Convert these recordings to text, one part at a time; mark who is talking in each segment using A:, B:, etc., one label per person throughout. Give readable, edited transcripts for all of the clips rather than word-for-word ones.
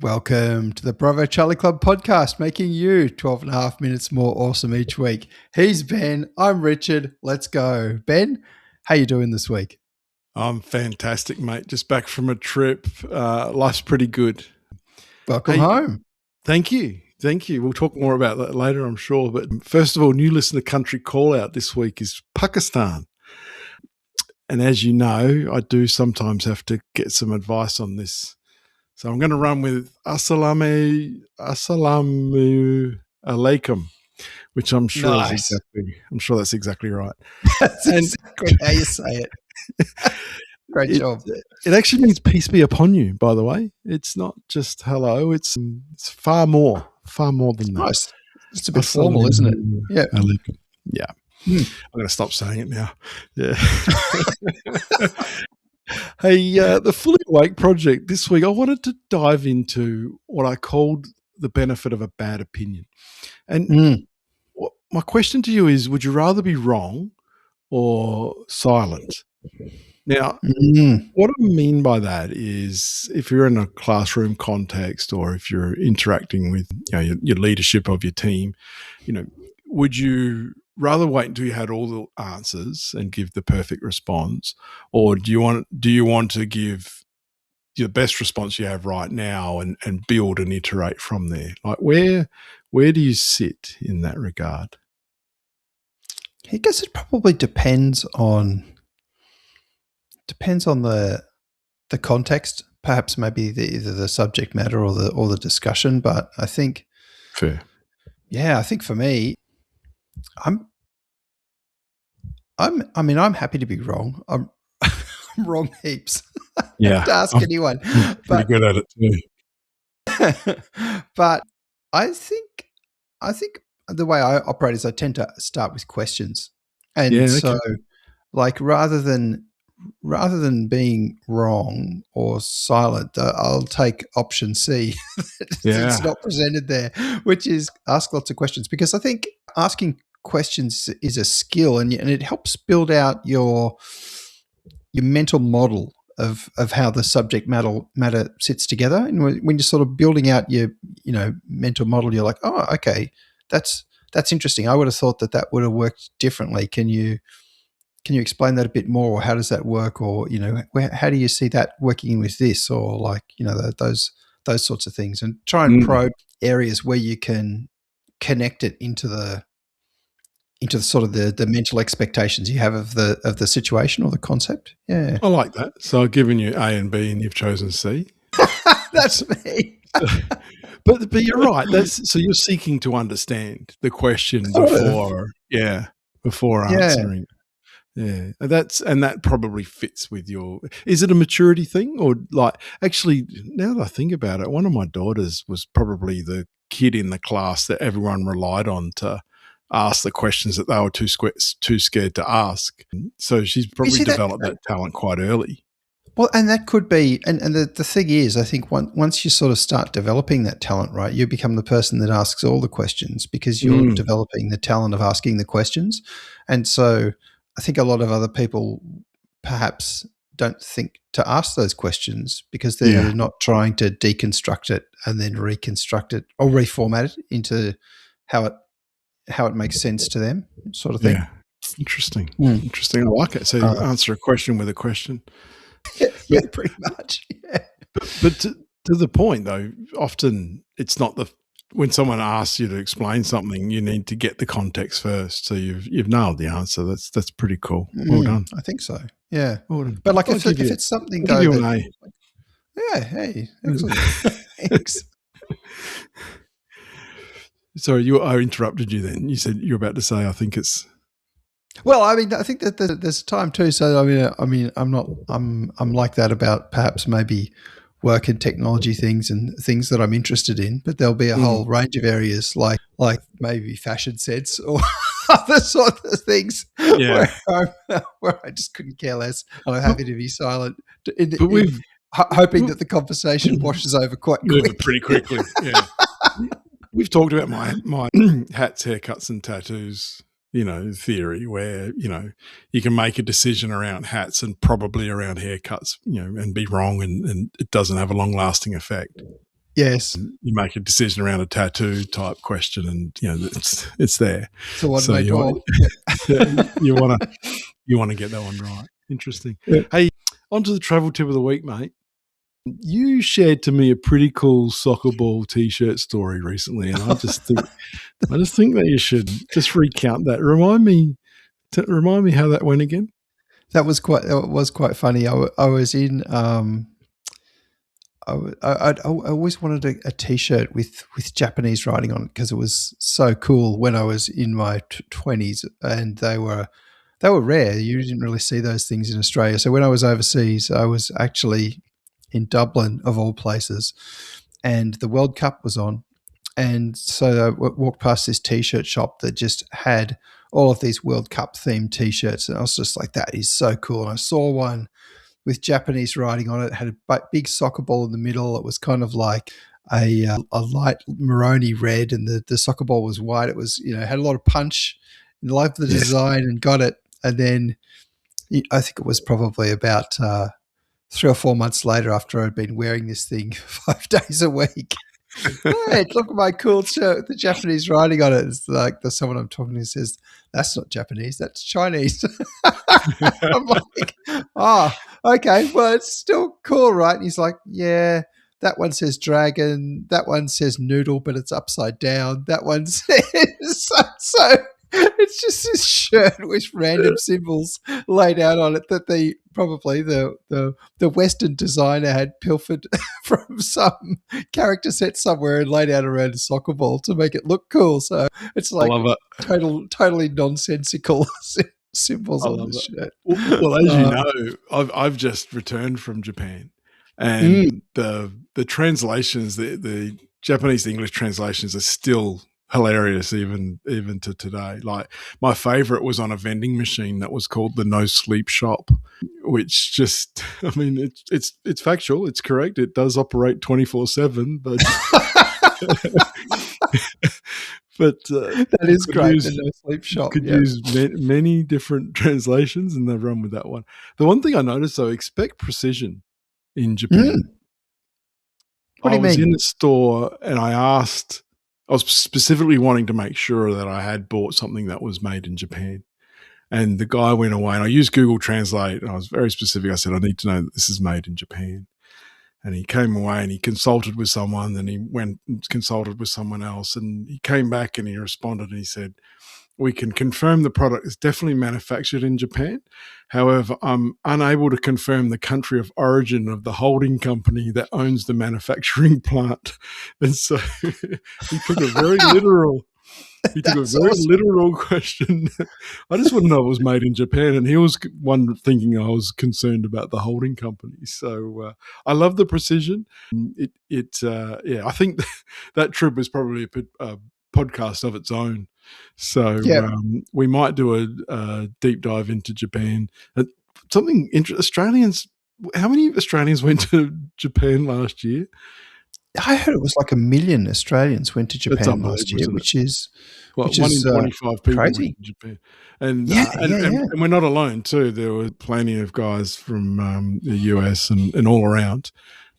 A: Welcome to the Bravo Charlie Club podcast, making you 12 and a half minutes more awesome each week. He's Ben. I'm Richard. Let's go. Ben, how you doing this week?
B: I'm fantastic, mate. Just back from a trip. Life's pretty good.
A: Welcome home.
B: Thank you. Thank you. We'll talk more about that later, I'm sure. But first of all, new listener country call out this week is Pakistan. And as you know, I do sometimes have to get some advice on this. So I'm going to run with Assalamu alaikum, which I'm sure that's exactly right.
A: That's exactly how you say it. Great job.
B: It actually means peace be upon you, by the way. It's not just hello. It's far more than that.
A: Nice. It's a bit formal, isn't it?
B: Yeah. Alaikum. Yeah. I'm going to stop saying it now. Yeah. Hey, the Fully Awake project this week, I wanted to dive into what I called the benefit of a bad opinion. And my question to you is, would you rather be wrong or silent? Now, what I mean by that is if you're in a classroom context or if you're interacting with your leadership of your team, would you rather wait until you had all the answers and give the perfect response, or do you want to give the best response you have right now and build and iterate from there? Like where do you sit in that regard?
A: I guess it probably depends on the context, perhaps maybe either the subject matter or the discussion. But I think
B: fair.
A: Yeah, I think for me, I'm happy to be wrong. I'm wrong heaps.
B: Yeah,
A: to ask anyone.
B: Pretty good at it too.
A: But I think the way I operate is I tend to start with questions, and so like rather than being wrong or silent, I'll take option C. It's not presented there, which is ask lots of questions, because I think asking questions is a skill, and it helps build out your mental model of how the subject matter sits together. And when you're sort of building out your mental model, you're like, oh, okay, that's interesting. I would have thought that would have worked differently. Can you explain that a bit more, or how does that work, or how do you see that working in with this, or like those sorts of things, and try and probe areas where you can connect it into the sort of the mental expectations you have of the situation or the concept. Yeah,
B: I like that. So I've given you A and B, and you've chosen C.
A: That's me.
B: But you're right. So you're seeking to understand the question before answering. Yeah, that probably fits with your. Is it a maturity thing, or like actually? Now that I think about it, one of my daughters was probably the kid in the class that everyone relied on to ask the questions that they were too scared to ask. So she's probably developed that talent quite early.
A: Well, and that could be, and the thing is, I think once you sort of start developing that talent, right, you become the person that asks all the questions, because you're developing the talent of asking the questions. And so I think a lot of other people perhaps don't think to ask those questions because they're not trying to deconstruct it and then reconstruct it or reformat it into how it makes sense to them, sort of thing.
B: Yeah, interesting. Interesting. I like it. So you answer a question with a question.
A: Yeah, pretty much. Yeah.
B: But to the point, though, often it's not when someone asks you to explain something, you need to get the context first. So you've nailed the answer. That's pretty cool. Well done.
A: I think so. Yeah.
B: Well done.
A: But like if it's something, though,
B: give you an A.
A: Yeah. Hey. Excellent. Thanks.
B: Sorry, I interrupted you then. You said you're about to say, I think it's.
A: Well, I mean, I think that there's time too. So I mean, I'm like that about perhaps maybe work and technology things and things that I'm interested in, but there'll be a whole range of areas like maybe fashion sense or other sorts of things where I just couldn't care less. I'm happy to be silent, hoping that the conversation washes over quite quickly.
B: Pretty quickly, yeah. We've talked about my hats, haircuts, and tattoos, theory where, you can make a decision around hats and probably around haircuts, and be wrong and it doesn't have a long lasting effect.
A: Yes.
B: You make a decision around a tattoo type question, and it's there.
A: So what
B: So
A: did I
B: you
A: draw?
B: you want to get that one right. Interesting.
A: Yeah.
B: Hey, on to the travel tip of the week, mate. You shared to me a pretty cool soccer ball T-shirt story recently, and I just think that you should just recount that. Remind me how that went again.
A: That was quite funny. I was in. I always wanted a T-shirt with Japanese writing on it because it was so cool when I was in my 20s, and they were rare. You didn't really see those things in Australia. So when I was overseas, I was actually in Dublin, of all places, and the World Cup was on. And so I walked past this T-shirt shop that just had all of these World Cup themed T-shirts, and I was just like, "That is so cool!" And I saw one with Japanese writing on it. It had a big soccer ball in the middle. It was kind of like a light maroni red, and the soccer ball was white. It was had a lot of punch, and loved the design, and got it. And then I think it was probably about 3 or 4 months later, after I'd been wearing this thing 5 days a week. Hey, look at my cool shirt with the Japanese writing on it. It's like there's someone I'm talking to says, "That's not Japanese, that's Chinese." I'm like, "Oh, okay, well, it's still cool, right?" And he's like, "Yeah, that one says dragon, that one says noodle, but it's upside down. That one says..." So it's just this shirt with random symbols laid out on it that probably the Western designer had pilfered from some character set somewhere and laid out around a soccer ball to make it look cool. So it's like
B: I love it.
A: totally nonsensical symbols
B: I
A: on
B: love
A: this
B: it.
A: shirt.
B: Well, as you know, I've just returned from Japan, and the translations, the Japanese to English translations, are still hilarious even to today. Like, my favorite was on a vending machine that was called the No Sleep Shop, which just, I mean, it's factual, it's correct, it does operate 24/7, but but
A: that is great. The No Sleep Shop.
B: Could use many different translations, and they've run with that one. The one thing I noticed, though, expect precision in Japan.
A: What do you
B: was
A: mean?
B: in the store, and I was specifically wanting to make sure that I had bought something that was made in Japan. And the guy went away, and I used Google Translate, and I was very specific. I said, "I need to know that this is made in Japan." And he came away, and he consulted with someone, then he went and consulted with someone else, and he came back and he responded, and he said, "We can confirm the product is definitely manufactured in Japan. However, I'm unable to confirm the country of origin of the holding company that owns the manufacturing plant." And so he took a very literal literal question. I just wouldn't know it was made in Japan, and he was one thinking I was concerned about the holding company. So I love the precision. I think that trip was probably a podcast of its own. So we might do a deep dive into Japan. Something Australians. How many Australians went to Japan last year?
A: I heard it was like 1 million Australians went to Japan last year, which is
B: one in 25 people
A: crazy.
B: went to Japan, and we're not alone too. There were plenty of guys from the US and all around.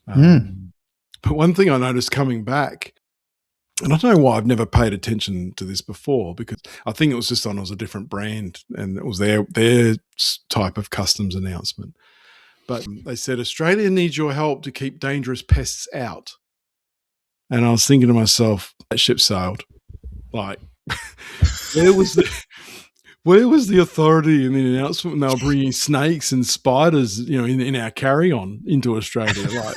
B: But one thing I noticed coming back, and I don't know why I've never paid attention to this before, because I think it was just on as a different brand, and it was their type of customs announcement. But they said, "Australia needs your help to keep dangerous pests out." And I was thinking to myself, that ship sailed. Like, where was the authority in the announcement when they were bringing snakes and spiders, in our carry-on into Australia? Like,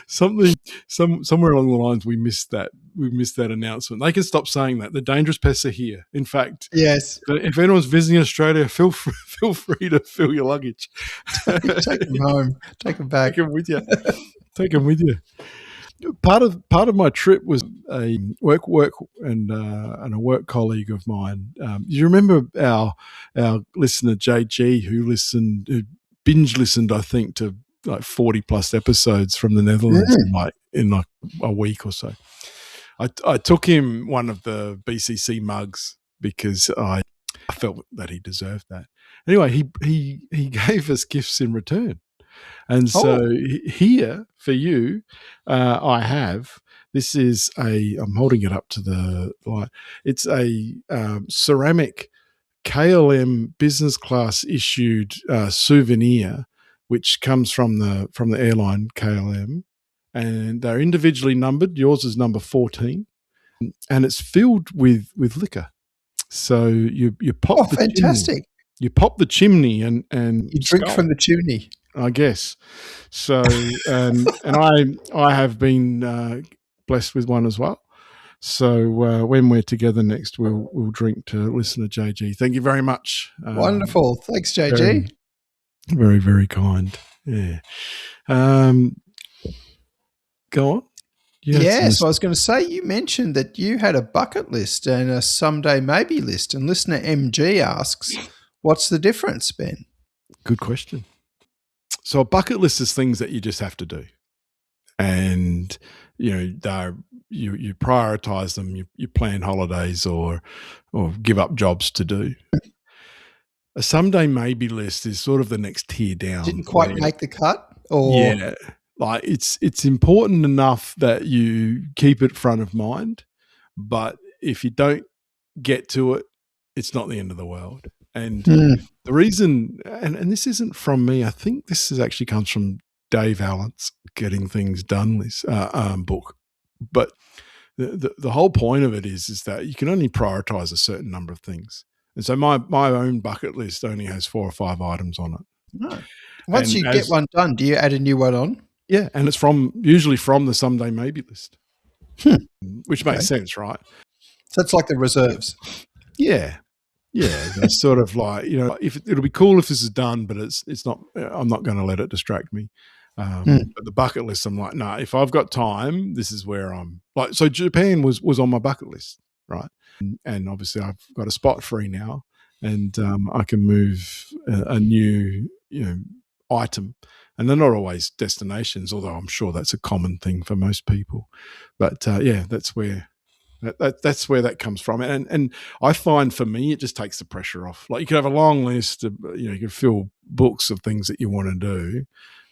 B: somewhere along the lines, we missed that. We missed that announcement. They can stop saying that. The dangerous pests are here. In fact,
A: yes.
B: If anyone's visiting Australia, feel free to fill your luggage.
A: Take them home. Take them back.
B: Take them with you. Take them with you. Part of my trip was a work and a work colleague of mine. You remember our listener JG, who binge listened, I think, to like 40 plus episodes from the Netherlands in like a week or so. I took him one of the BCC mugs because I felt that he deserved that. Anyway, he gave us gifts in return. And so
A: Oh,
B: here for you, I have, this is I'm holding it up to the light. It's a ceramic KLM business class issued souvenir, which comes from the airline KLM, and they're individually numbered. Yours is number 14, and it's filled with liquor. So you
A: oh,
B: pop the chimney,
A: fantastic.
B: and
A: You drink
B: skull,
A: from the chimney.
B: I guess. So and I have been blessed with one as well. So when we're together next, we'll drink to listener JG. Thank you very much.
A: Wonderful. Thanks,
B: Very,
A: JG.
B: very, very kind. Yeah. Go on. You had some.
A: Yeah, so I was going to say, you mentioned that you had a bucket list and a someday maybe list, and listener MG asks, what's the difference, Ben?
B: Good question. So a bucket list is things that you just have to do, and you prioritize them. You plan holidays or give up jobs to do. A someday maybe list is sort of the next tier down.
A: Didn't quite make the cut, or
B: yeah, like it's important enough that you keep it front of mind, but if you don't get to it, it's not the end of the world. And the reason, and this isn't from me, I think this actually comes from Dave Allen's Getting Things Done list book. But the whole point of it is that you can only prioritize a certain number of things. And so my own bucket list only has 4 or 5 items on it.
A: no. Once you get one done, do you add a new one on?
B: Yeah, and it's usually from the someday maybe list, which makes sense, right?
A: So it's like the reserves.
B: Yeah, it's sort of like, if it'll be cool if this is done, but it's not. I'm not going to let it distract me. But the bucket list, I'm like, nah. If I've got time, this is where I'm like. So Japan was on my bucket list, right? And obviously I've got a spot free now, and I can move a new item. And they're not always destinations, although I'm sure that's a common thing for most people. But that's where that's where that comes from. And I find for me, it just takes the pressure off. Like you could have a long list of, you could fill books of things that you want to do,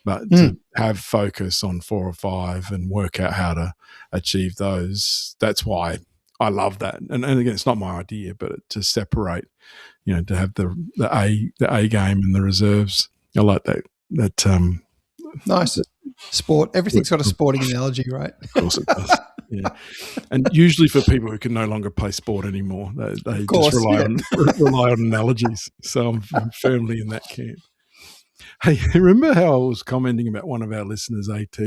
B: but to have focus on 4 or 5 and work out how to achieve those, that's why I love that. And again, it's not my idea, but to separate, to have the A game and the reserves. I like that.
A: Nice. Sport. Everything's got a sporting analogy, right?
B: Of course it does. Yeah. And usually for people who can no longer play sport anymore, they just rely on analogies. So I'm firmly in that camp. Hey, remember how I was commenting about one of our listeners, AT,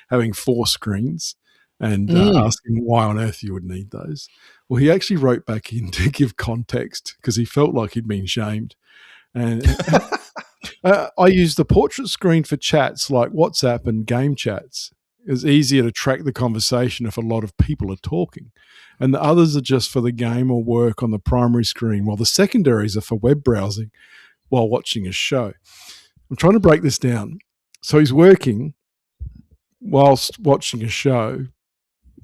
B: having 4 screens and asking why on earth you would need those? Well, he actually wrote back in to give context because he felt like he'd been shamed. And I use the portrait screen for chats like WhatsApp and game chats. It's easier to track the conversation if a lot of people are talking. And the others are just for the game or work on the primary screen, while the secondaries are for web browsing while watching a show. I'm trying to break this down. So he's working whilst watching a show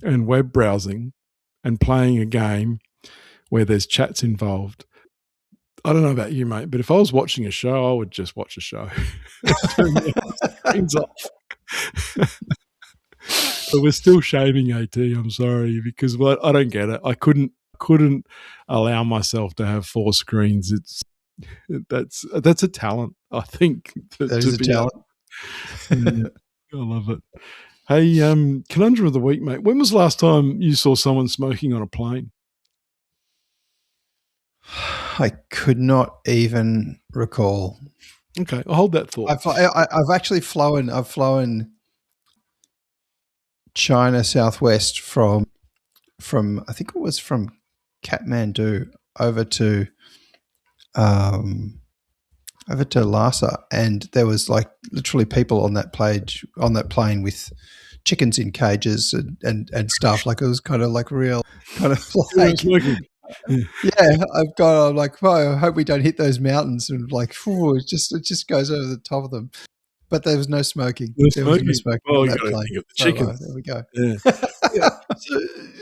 B: and web browsing and playing a game where there's chats involved. I don't know about you, mate, but if I was watching a show, I would just watch a show. Turn the screens off. But we're still shaming AT. I'm sorry, because I don't get it. I couldn't allow myself to have 4 screens. That's a talent, I think.
A: That is a talent.
B: I love it. Hey, conundrum of the week, mate. When was the last time you saw someone smoking on a plane?
A: I could not even recall.
B: Okay, I'll hold that thought.
A: I've actually flown. I've flown China Southwest from I think it was from Kathmandu over to Lhasa, and there was like literally people on that plane with chickens in cages and stuff. Like it was kind of like real kind of like I'm like, oh, I hope we don't hit those mountains, and like, it just goes over the top of them. But there was no smoking. There was no smoking on that plane.
B: The chickens.
A: There we go.
B: Yeah.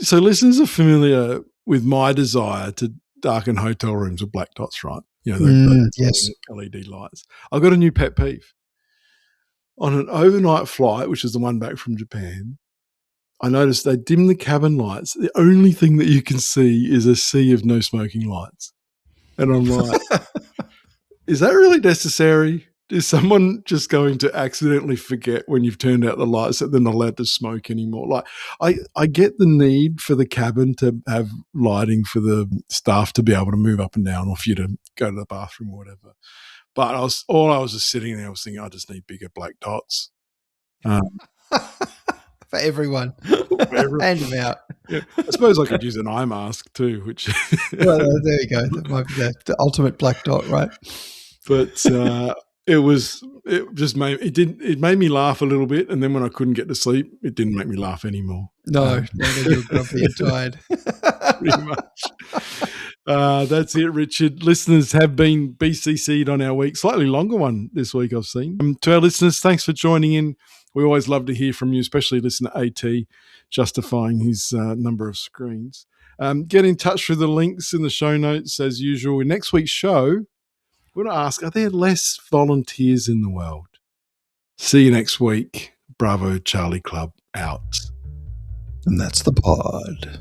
B: So listeners are familiar with my desire to darken hotel rooms with black dots, right? Those
A: yes.
B: LED lights. I've got a new pet peeve. on an overnight flight, which is the one back from Japan, I noticed they dim the cabin lights. The only thing that you can see is a sea of no smoking lights. And I'm like, is that really necessary? Is someone just going to accidentally forget when you've turned out the lights that they're not allowed to smoke anymore? Like, I get the need for the cabin to have lighting for the staff to be able to move up and down or for you to go to the bathroom or whatever. But I was just sitting there, I was thinking, I just need bigger black dots.
A: For everyone. Hand them out.
B: Yeah, I suppose I could use an eye mask too, which
A: well, there you go. That might be the ultimate black dot, right?
B: But it made me laugh a little bit, and then when I couldn't get to sleep, it didn't make me laugh anymore.
A: No, then you were grumpy and tired.
B: Pretty much. That's it, Richard. Listeners have been BCC'd on our week. Slightly longer one this week, I've seen. To our listeners, thanks for joining in. We always love to hear from you, especially listen to AT justifying his number of screens. Get in touch through the links in the show notes as usual. In next week's show, we're going to ask, are there less volunteers in the world? See you next week. Bravo Charlie Club out.
A: And that's the pod.